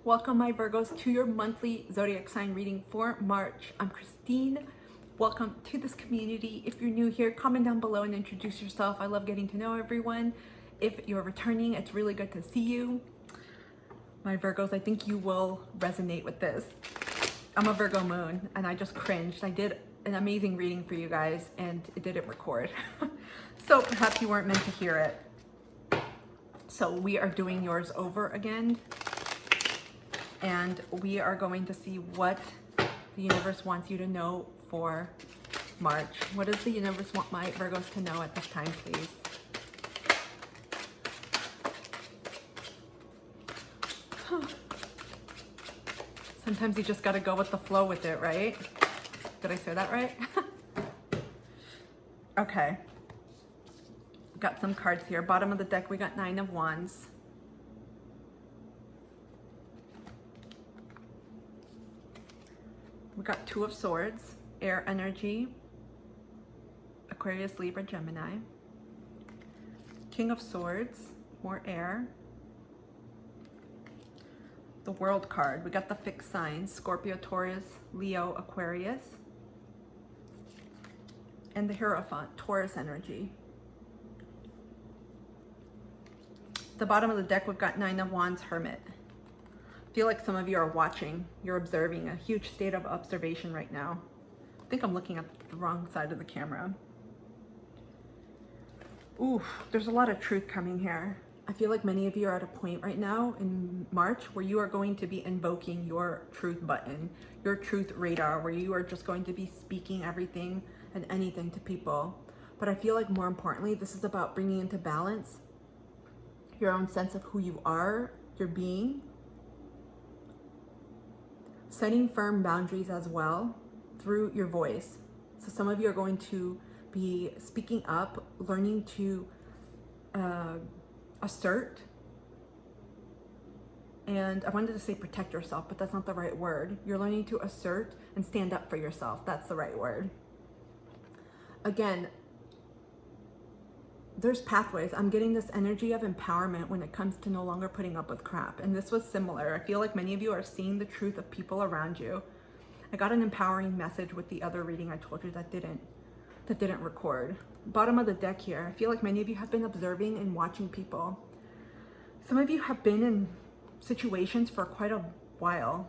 Welcome, my Virgos, to your monthly zodiac sign reading for March. I'm Christine. Welcome to this community. If you're new here, comment down below and introduce yourself. I love getting to know everyone. If you're returning, it's really good to see you. My Virgos, I think you will resonate with this. I'm a Virgo moon and I just cringed. I did an amazing reading for you guys and it didn't record. So perhaps you weren't meant to hear it. So we are doing yours over again. And we are going to see what the universe wants you to know for March. What does the universe want my Virgos to know at this time, please? Sometimes you just got to go with the flow with it, right? Did I say that right? Okay. Got some cards here. Bottom of the deck, we got 9 of Wands. We got 2 of Swords, air energy, Aquarius, Libra, Gemini. King of Swords, more air. The World card, we got the fixed signs, Scorpio, Taurus, Leo, Aquarius. And the Hierophant, Taurus energy. The bottom of the deck, we've got 9 of Wands, Hermit. I feel like some of you are watching, you're observing, a huge state of observation right now. I think I'm looking at the wrong side of the camera. Ooh, there's a lot of truth coming here. I feel like many of you are at a point right now in March where you are going to be invoking your truth button, your truth radar, where you are just going to be speaking everything and anything to people. But I feel like more importantly, this is about bringing into balance your own sense of who you are, your being, setting firm boundaries as well through your voice. So some of you are going to be speaking up, learning to assert. And I wanted to say protect yourself, but that's not the right word. You're learning to assert and stand up for yourself. That's the right word. Again, there's pathways. I'm getting this energy of empowerment when it comes to no longer putting up with crap. And this was similar. I feel like many of you are seeing the truth of people around you. I got an empowering message with the other reading I told you that didn't record. Bottom of the deck here. I feel like many of you have been observing and watching people. Some of you have been in situations for quite a while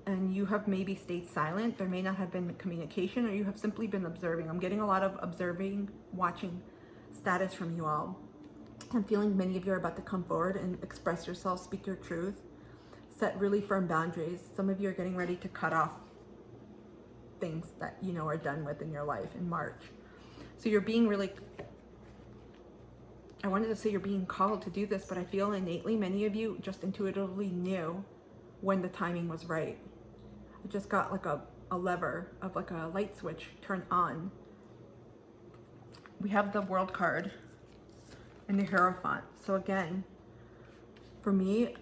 and you have maybe stayed silent. There may not have been communication, or you have simply been observing. I'm getting a lot of observing, watching status from you all. I'm feeling many of you are about to come forward and express yourself, speak your truth, set really firm boundaries. Some of you are getting ready to cut off things that you know are done with in your life in March. So you're being really, I wanted to say you're being called to do this, but I feel innately many of you just intuitively knew when the timing was right. I just got like a lever of like a light switch turned on. We have the World card and the Hierophant. So again, for me,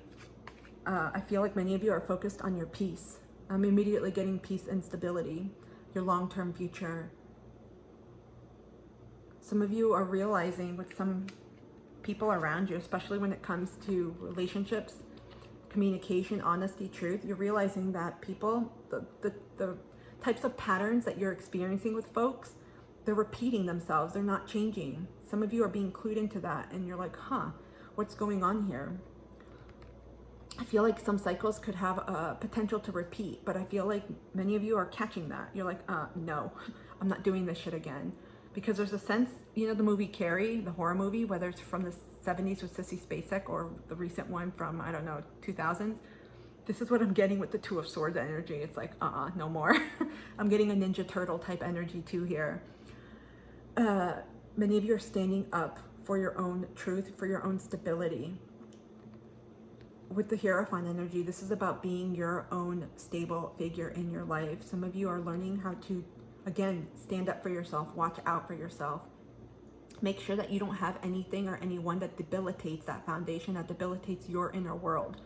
I feel like many of you are focused on your peace. I'm immediately getting peace and stability, your long-term future. Some of you are realizing with some people around you, especially when it comes to relationships, communication, honesty, truth, you're realizing that people, the types of patterns that you're experiencing with folks, they're repeating themselves. They're not changing. Some of you are being clued into that and you're like, huh, what's going on here? I feel like some cycles could have a potential to repeat, but I feel like many of you are catching that. You're like, no, I'm not doing this shit again. Because there's a sense, you know, the movie Carrie, the horror movie, whether it's from the 70s with Sissy Spacek or the recent one from, I don't know, 2000s. This is what I'm getting with the 2 of Swords energy. It's like, no more. I'm getting a Ninja Turtle type energy too here. Many of you are standing up for your own truth, for your own stability. With the Hierophant energy, this is about being your own stable figure in your life. Some of you are learning how to, again, stand up for yourself, watch out for yourself. Make sure that you don't have anything or anyone that debilitates that foundation, that debilitates your inner world.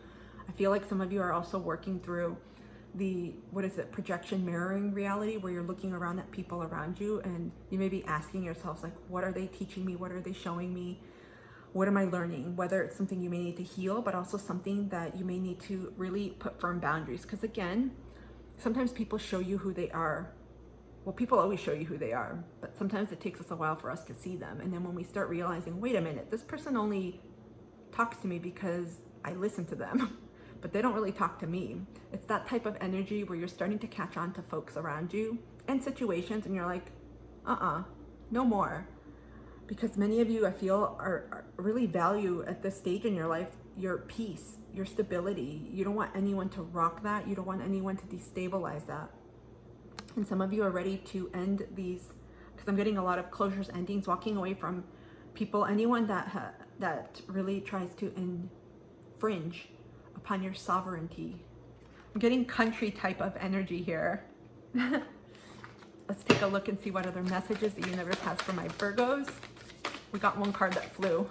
I feel like some of you are also working through the, projection mirroring reality, where you're looking around at people around you and you may be asking yourselves like, what are they teaching me? What are they showing me? What am I learning? Whether it's something you may need to heal, but also something that you may need to really put firm boundaries. Because again, sometimes people show you who they are. Well, people always show you who they are, but sometimes it takes us a while for us to see them. And then when we start realizing, wait a minute, this person only talks to me because I listen to them, but they don't really talk to me. It's that type of energy where you're starting to catch on to folks around you and situations, and you're like, no more. Because many of you, I feel, are really value at this stage in your life your peace, your stability. You don't want anyone to rock that. You don't want anyone to destabilize that. And some of you are ready to end these, because I'm getting a lot of closures, endings, walking away from people, anyone that really tries to infringe upon your sovereignty. I'm getting country type of energy here. Let's take a look and see what other messages the universe has for my Virgos. We got one card that flew.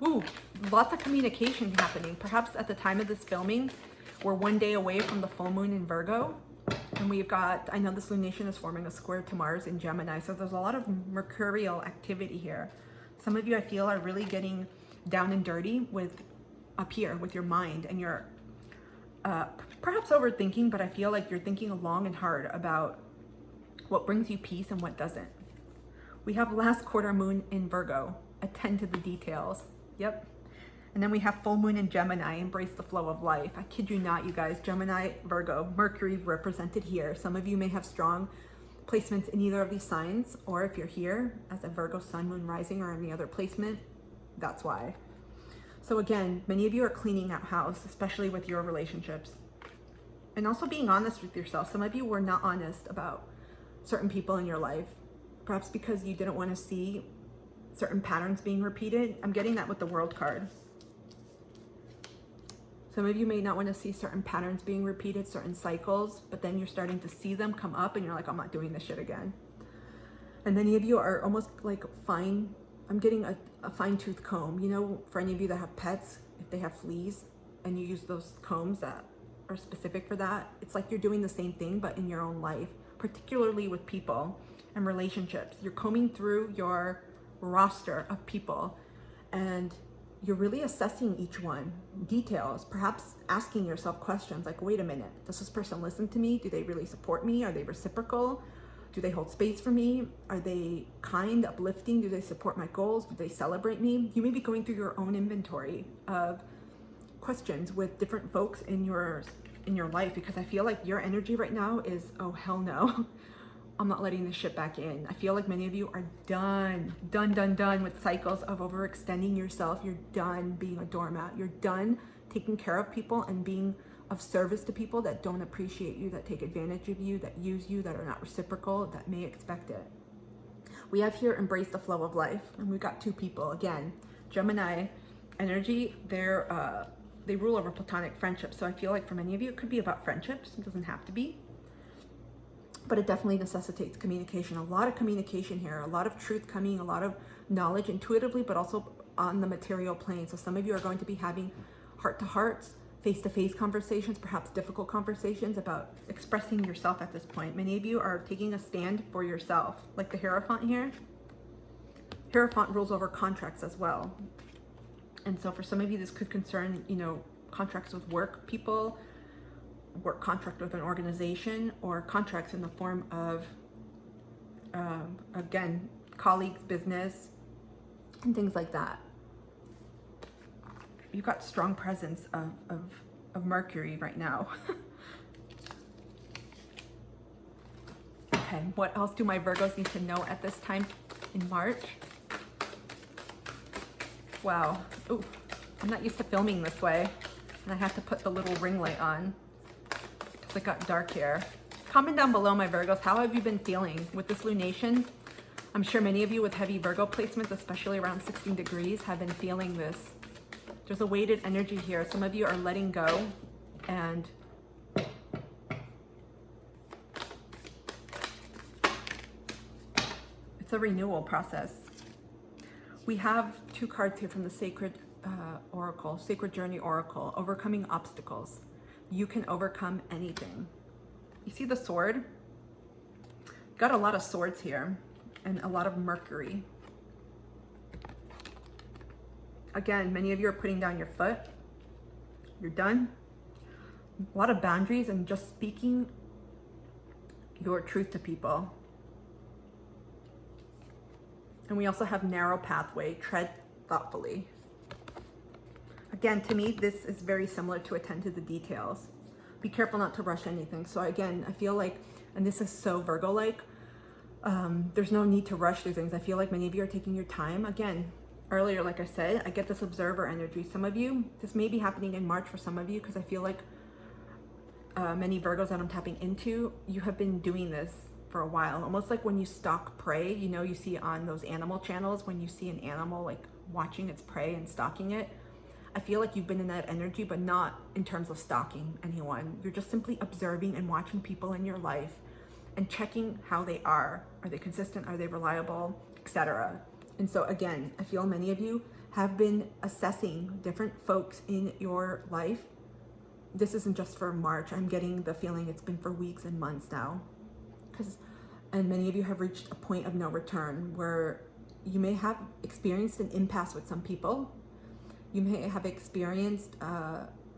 Ooh, lots of communication happening. Perhaps at the time of this filming, we're one day away from the full moon in Virgo. And we've got, I know this lunation is forming a square to Mars in Gemini. So there's a lot of mercurial activity here. Some of you, I feel, are really getting down and dirty with up here with your mind, and you're perhaps overthinking, but I feel like you're thinking long and hard about what brings you peace and what doesn't. We have last quarter moon in Virgo. Attend to the details. Yep. And then we have full moon in Gemini. Embrace the flow of life. I kid you not, you guys. Gemini, Virgo, Mercury represented here. Some of you may have strong placements in either of these signs, or if you're here as a Virgo sun, moon, rising, or any other placement, that's why. So again, many of you are cleaning out house, especially with your relationships. And also being honest with yourself. Some of you were not honest about certain people in your life, perhaps because you didn't want to see certain patterns being repeated. I'm getting that with the World card. Some of you may not want to see certain patterns being repeated, certain cycles, but then you're starting to see them come up and you're like, I'm not doing this shit again. And many of you are almost like fine. I'm getting a fine tooth comb. You know, for any of you that have pets, if they have fleas and you use those combs that are specific for that, it's like you're doing the same thing, but in your own life, particularly with people and relationships. You're combing through your roster of people and you're really assessing each one, details, perhaps asking yourself questions like, wait a minute, does this person listen to me? Do they really support me? Are they reciprocal? Do they hold space for me? Are they kind, uplifting? Do they support my goals? Do they celebrate me? You may be going through your own inventory of questions with different folks in your life, because I feel like your energy right now is, oh, hell no. I'm not letting this shit back in. I feel like many of you are done with cycles of overextending yourself. You're done being a doormat. You're done taking care of people and being of service to people that don't appreciate you, that take advantage of you, that use you, that are not reciprocal, that may expect it. We have here embrace the flow of life, and we've got two people. Again, Gemini energy, they rule over platonic friendships. So I feel like for many of you, it could be about friendships. It doesn't have to be. But it definitely necessitates communication. A lot of communication here, a lot of truth coming, a lot of knowledge intuitively, but also on the material plane. So some of you are going to be having heart-to-hearts, face-to-face conversations, perhaps difficult conversations about expressing yourself at this point. Many of you are taking a stand for yourself. Like the Hierophant here. Hierophant rules over contracts as well. And so for some of you, this could concern, you know, contracts with work people, work contract with an organization, or contracts in the form of, again, colleagues, business, and things like that. You've got strong presence of Mercury right now. Okay, what else do my Virgos need to know at this time in March? Wow. Ooh, I'm not used to filming this way, and I have to put the little ring light on. It got dark here. Comment down below, my Virgos, how have you been feeling with this lunation? I'm sure many of you with heavy Virgo placements, especially around 16 degrees, have been feeling this. There's a weighted energy here. Some of you are letting go, and it's a renewal process. We have two cards here from the Sacred Oracle, Sacred Journey Oracle, overcoming obstacles. You can overcome anything. You see the sword? Got a lot of swords here and a lot of Mercury. Again, many of you are putting down your foot. You're done. A lot of boundaries and just speaking your truth to people. And we also have narrow pathway, tread thoughtfully. Again, to me, this is very similar to attend to the details. Be careful not to rush anything. So again, I feel like, and this is so Virgo-like, there's no need to rush through things. I feel like many of you are taking your time. Again, earlier, like I said, I get this observer energy. Some of you, this may be happening in March for some of you, because I feel like many Virgos that I'm tapping into, you have been doing this for a while. Almost like when you stalk prey, you know, you see on those animal channels, when you see an animal like watching its prey and stalking it. I feel like you've been in that energy, but not in terms of stalking anyone. You're just simply observing and watching people in your life and checking how they are. Are they consistent? Are they reliable? Etc. And so again, I feel many of you have been assessing different folks in your life. This isn't just for March. I'm getting the feeling it's been for weeks and months now. And many of you have reached a point of no return where you may have experienced an impasse with some people. You may have experienced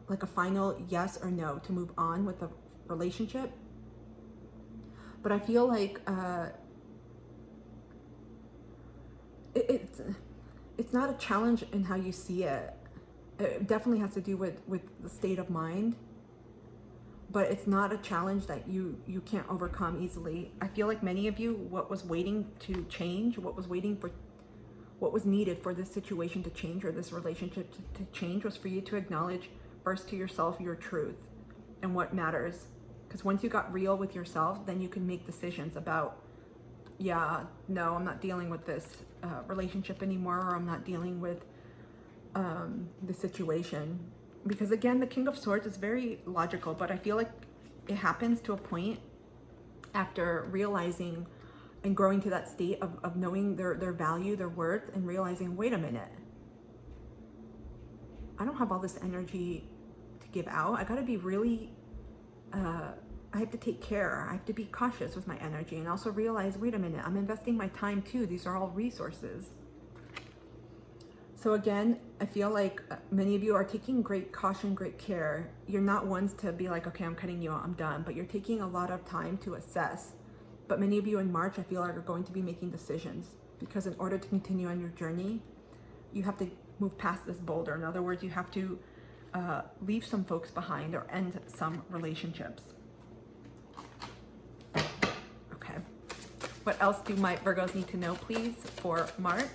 like a final yes or no to move on with a relationship. But I feel like it's not a challenge in how you see it. It definitely has to do with the state of mind. But it's not a challenge that you can't overcome easily. I feel like many of you, what was waiting to change, what was needed for this situation to change or this relationship to change was for you to acknowledge first to yourself your truth and what matters. Because once you got real with yourself, then you can make decisions about, yeah, no, I'm not dealing with this relationship anymore, or I'm not dealing with the situation. Because again, the King of Swords is very logical, but I feel like it happens to a point after realizing and growing to that state of knowing their value, their worth, and realizing, wait a minute, I don't have all this energy to give out. I gotta be really, I have to take care. I have to be cautious with my energy, and also realize, wait a minute, I'm investing my time too. These are all resources. So again, I feel like many of you are taking great caution, great care. You're not ones to be like, okay, I'm cutting you out, I'm done. But you're taking a lot of time to assess. But many of you in March, I feel like are going to be making decisions. Because in order to continue on your journey, you have to move past this boulder. In other words, you have to leave some folks behind or end some relationships. Okay. What else do my Virgos need to know, please, for March?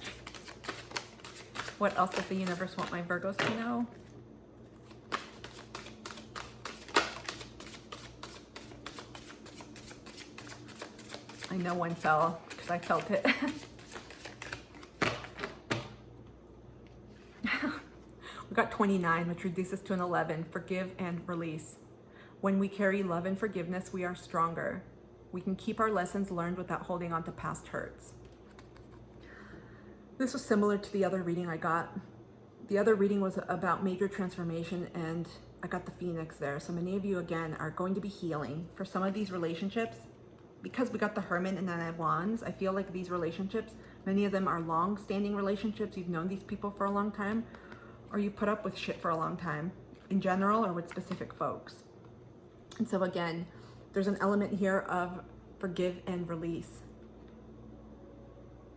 What else does the universe want my Virgos to know? I know one fell because I felt it. We got 29, which reduces to an 11. Forgive and release. When we carry love and forgiveness, we are stronger. We can keep our lessons learned without holding on to past hurts. This was similar to the other reading I got. The other reading was about major transformation, and I got the Phoenix there. So many of you, again, are going to be healing. For some of these relationships, because we got the Hermit and the Nine of Wands, I feel like these relationships, many of them are long-standing relationships. You've known these people for a long time, or you've put up with shit for a long time, in general or with specific folks. And so again, there's an element here of forgive and release.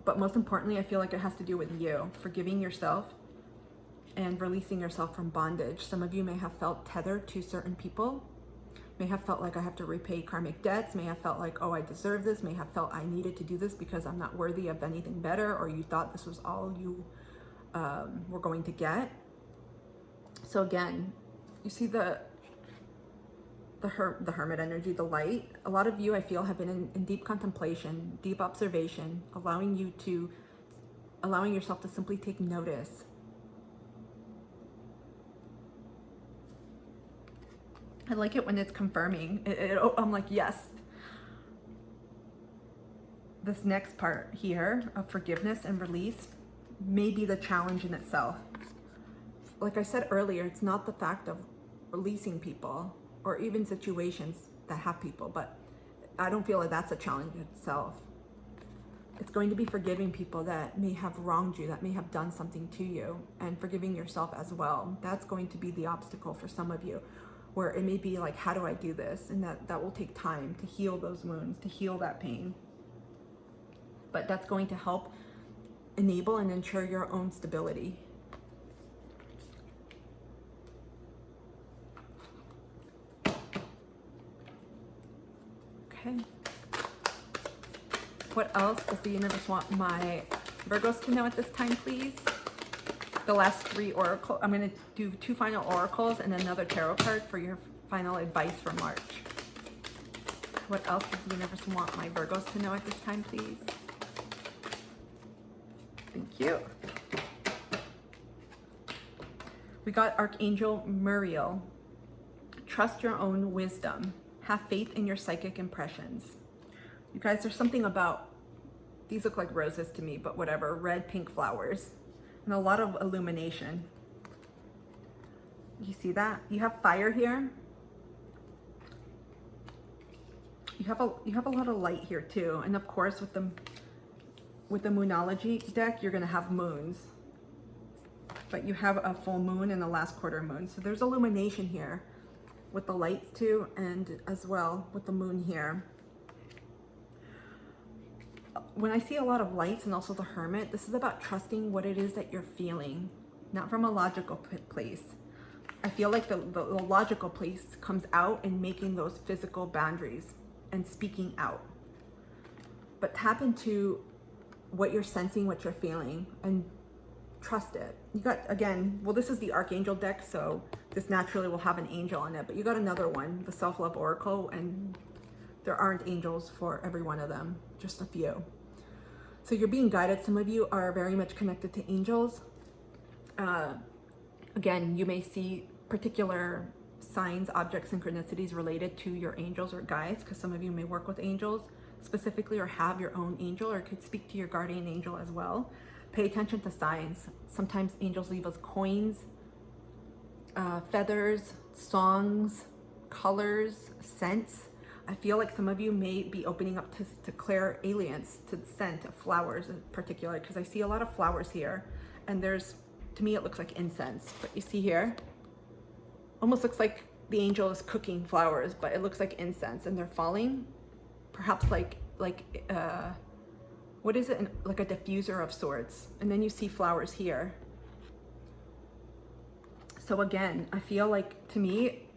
But most importantly, I feel like it has to do with you, forgiving yourself and releasing yourself from bondage. Some of you may have felt tethered to certain people, may have felt like I have to repay karmic debts, may have felt like, oh, I deserve this, may have felt I needed to do this because I'm not worthy of anything better, or you thought this was all you were going to get. So again, you see the Hermit energy, the light. A lot of you, I feel, have been in deep contemplation, deep observation, allowing yourself to simply take notice. I like it when it's confirming. I'm like, yes. This next part here of forgiveness and release may be the challenge in itself. Like I said earlier, it's not the fact of releasing people or even situations that have people, but I don't feel like that's a challenge itself. It's going to be forgiving people that may have wronged you, that may have done something to you, and forgiving yourself as well. That's going to be the obstacle for some of you, where it may be like, how do I do this? And that will take time to heal those wounds, to heal that pain. But that's going to help enable and ensure your own stability. Okay. What else does the universe want my Virgos to know at this time, please? The last 3 oracle. I'm going to do 2 final oracles and another tarot card for your final advice for March. What else does the universe want my Virgos to know at this time, please? Thank you. We got Archangel Muriel. Trust your own wisdom. Have faith in your psychic impressions. You guys, there's something about, these look like roses to me, but whatever, red, pink flowers, and a lot of illumination. You see that? You have fire here. You have a lot of light here too. And of course, with the Moonology deck, you're gonna have moons. But you have a full moon and a last quarter moon. So there's illumination here with the lights too, and as well with the moon here. When I see a lot of lights and also the Hermit, this is about trusting what it is that you're feeling, not from a logical place. I feel like the logical place comes out in making those physical boundaries and speaking out. But tap into what you're sensing, what you're feeling, and trust it. You got, again, well, this is the Archangel deck, so this naturally will have an angel in it, but you got another one, the Self-Love Oracle, and there aren't angels for every one of them, just a few. So you're being guided. Some of you are very much connected to angels. Again, you may see particular signs, objects, synchronicities related to your angels or guides, because some of you may work with angels specifically or have your own angel, or could speak to your guardian angel as well. Pay attention to signs. Sometimes angels leave us coins, feathers, songs, colors, scents. I feel like some of you may be opening up to clair aliens, to the scent of flowers in particular, because I see a lot of flowers here. And there's, to me, it looks like incense. But you see here, almost looks like the angel is cooking flowers, but it looks like incense, and they're falling. Perhaps like what is it? Like a diffuser of sorts. And then you see flowers here. So again, I feel like, to me,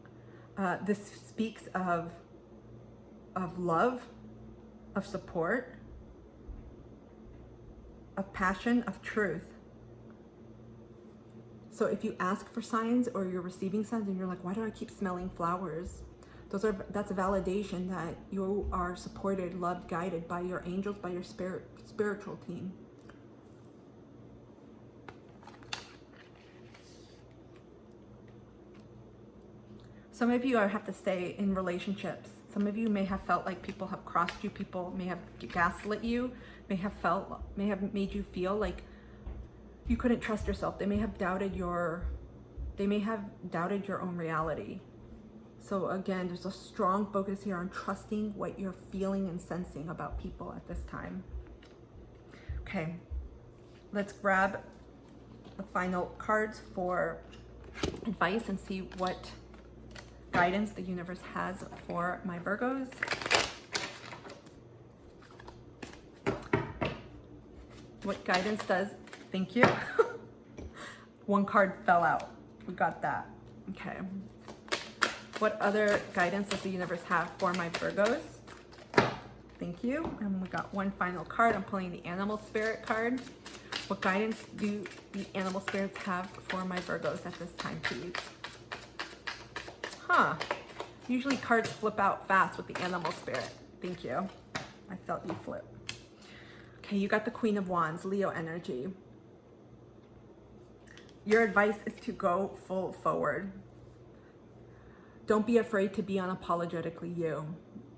this speaks of love, of support, of passion, of truth. So if you ask for signs or you're receiving signs and you're like, why do I keep smelling flowers? That's a validation that you are supported, loved, guided by your angels, by your spiritual team. Some of you, I have to say, in relationships, some of you may have felt like people have crossed you, people may have gaslit you, may have made you feel like you couldn't trust yourself. They may have doubted your own reality. So again, there's a strong focus here on trusting what you're feeling and sensing about people at this time. Okay, let's grab the final cards for advice and see what guidance the universe has for my Virgos. What guidance does, thank you. One card fell out. We got that. Okay. What other guidance does the universe have for my Virgos? Thank you. And we got one final card. I'm pulling the Animal Spirit card. What guidance do the animal spirits have for my Virgos at this time, please? Usually cards flip out fast with the Animal Spirit. Thank you. I felt you flip. Okay, you got the Queen of Wands, Leo energy. Your advice is to go full forward. Don't be afraid to be unapologetically you.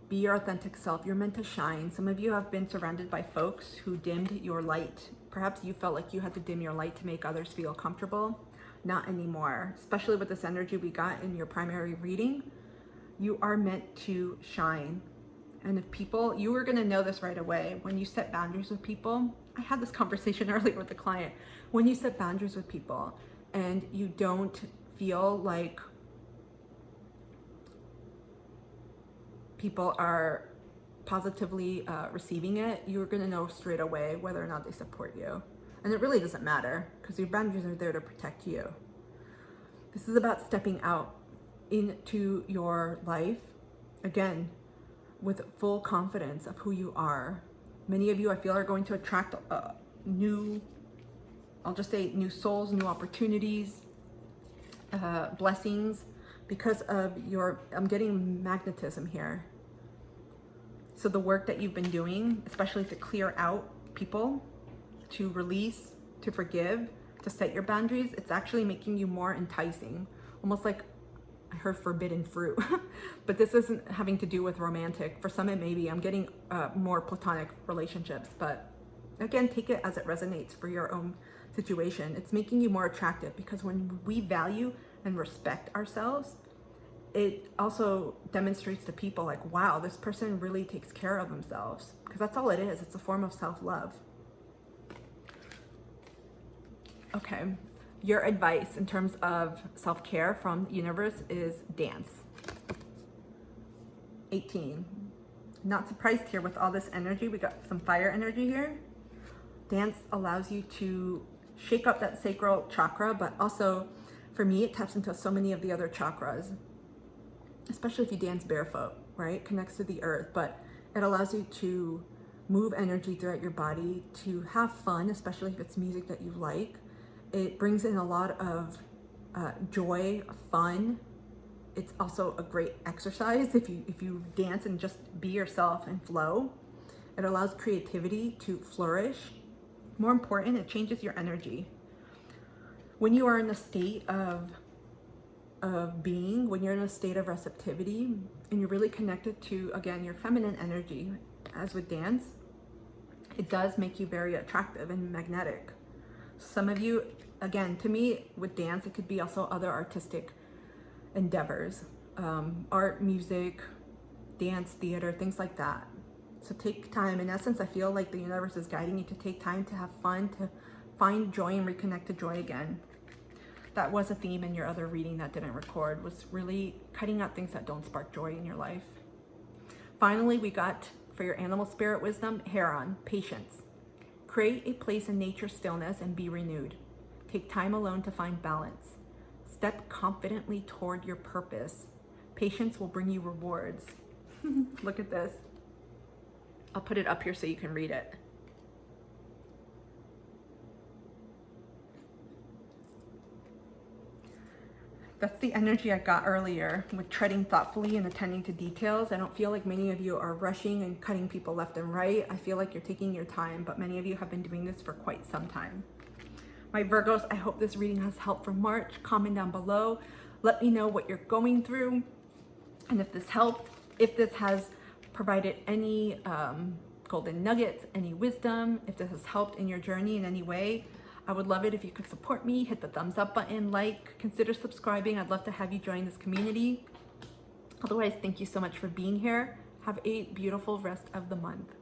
Be your authentic self. You're meant to shine. Some of you have been surrounded by folks who dimmed your light. Perhaps you felt like you had to dim your light to make others feel comfortable. Not anymore. Especially with this energy we got in your primary reading. You are meant to shine. And if people, you are going to know this right away when you set boundaries with people. I had this conversation earlier with a client. When you set boundaries with people and you don't feel like people are positively receiving it, you're going to know straight away whether or not they support you. And it really doesn't matter because your boundaries are there to protect you. This is about stepping out into your life, again, with full confidence of who you are. Many of you, I feel, are going to attract new, I'll just say new souls, new opportunities, blessings, because of your, I'm getting magnetism here. So the work that you've been doing, especially to clear out people, to release, to forgive, to set your boundaries, it's actually making you more enticing. Almost like I heard forbidden fruit, but this isn't having to do with romantic. For some it may be. I'm getting more platonic relationships, but again, take it as it resonates for your own situation. It's making you more attractive because when we value and respect ourselves, it also demonstrates to people like, wow, this person really takes care of themselves, because that's all it is. It's a form of self-love. Okay, your advice in terms of self-care from the universe is dance. 18. Not surprised here with all this energy. We got some fire energy here. Dance allows you to shake up that sacral chakra, but also for me, it taps into so many of the other chakras, especially if you dance barefoot, right? Connects to the earth, but it allows you to move energy throughout your body, to have fun, especially if it's music that you like. It brings in a lot of joy, fun. It's also a great exercise if you dance and just be yourself and flow. It allows creativity to flourish. More important, it changes your energy. When you are in a state of being, when you're in a state of receptivity and you're really connected to, again, your feminine energy, as with dance, it does make you very attractive and magnetic. Some of you, again, to me, with dance, it could be also other artistic endeavors, art, music, dance, theater, things like that. So take time. In essence, I feel like the universe is guiding you to take time to have fun, to find joy and reconnect to joy again. That was a theme in your other reading that didn't record, was really cutting out things that don't spark joy in your life. Finally, we got, for your animal spirit wisdom, Heron, patience. Create a place in nature's stillness and be renewed. Take time alone to find balance. Step confidently toward your purpose. Patience will bring you rewards. Look at this. I'll put it up here so you can read it. That's the energy I got earlier with treading thoughtfully and attending to details. I don't feel like many of you are rushing and cutting people left and right. I feel like you're taking your time, but many of you have been doing this for quite some time. My Virgos, I hope this reading has helped for March. Comment down below. Let me know what you're going through and if this helped, if this has provided any golden nuggets, any wisdom, if this has helped in your journey in any way. I would love it if you could support me, hit the thumbs up button, like, consider subscribing. I'd love to have you join this community. Otherwise, thank you so much for being here. Have a beautiful rest of the month.